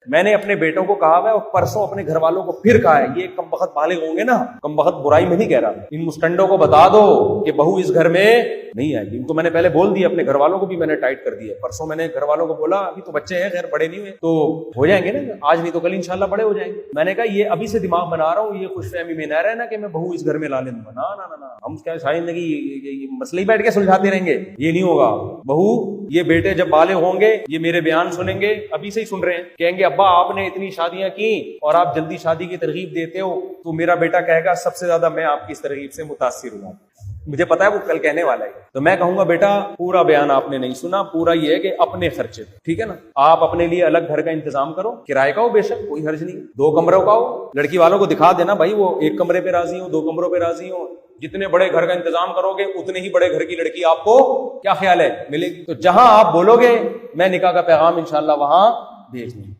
मैंने अपने बेटों को कहा है और परसों अपने घर वालों को फिर कहा है, ये कमबख्त बालिग होंगे ना, कमबख्त बुराई में नहीं कह रहा, इन मुस्टंडों को बता दो कि बहू इस घर में नहीं आएगी। इनको मैंने पहले बोल दिया, अपने घर वालों को भी मैंने टाइट कर दिया। परसों मैंने घर वालों को बोला, अभी तो बच्चे हैं, खैर बड़े नहीं हुए, तो हो जाएंगे ना, आज नहीं तो कल इंशाल्लाह बड़े हो जाएंगे। मैंने कहा ये अभी से दिमाग बना रहा हूँ, ये खुशफहमी में ना रहना कि मैं बहू इस घर में ला लूंगा, ना ना ना ना, हम क्या सारी जिंदगी मसले ही बैठ के सुलझाते रहेंगे, ये नहीं होगा। बहू ये बेटे जब बाले होंगे, ये मेरे बयान सुनेंगे, अभी से ही सुन रहे हैं, कहेंगे अब्बा आपने इतनी शादियां की और आप जल्दी शादी की तरगीब देते हो, तो मेरा बेटा कहेगा सबसे ज्यादा मैं आपकी इस तरगीब से मुतासिर हुआ। मुझे पता है वो कल कहने वाला है। तो मैं कहूंगा बेटा पूरा बयान आपने नहीं सुना, पूरा ये है कि अपने खर्चे, ठीक है ना, आप अपने लिए अलग घर का इंतजाम करो, किराए का हो बेशक, कोई हर्ज नहीं, 2 कमरों का हो, लड़की वालों को दिखा देना भाई वो 1 कमरे पे राजी हो, 2 कमरों पे राजी हो, जितने बड़े घर का इंतजाम करोगे उतने ही बड़े घर की लड़की आपको क्या ख्याल है मिलेगी। तो जहां आप बोलोगे मैं निकाह का पैगाम इंशाल्लाह वहां भेज दूंगी।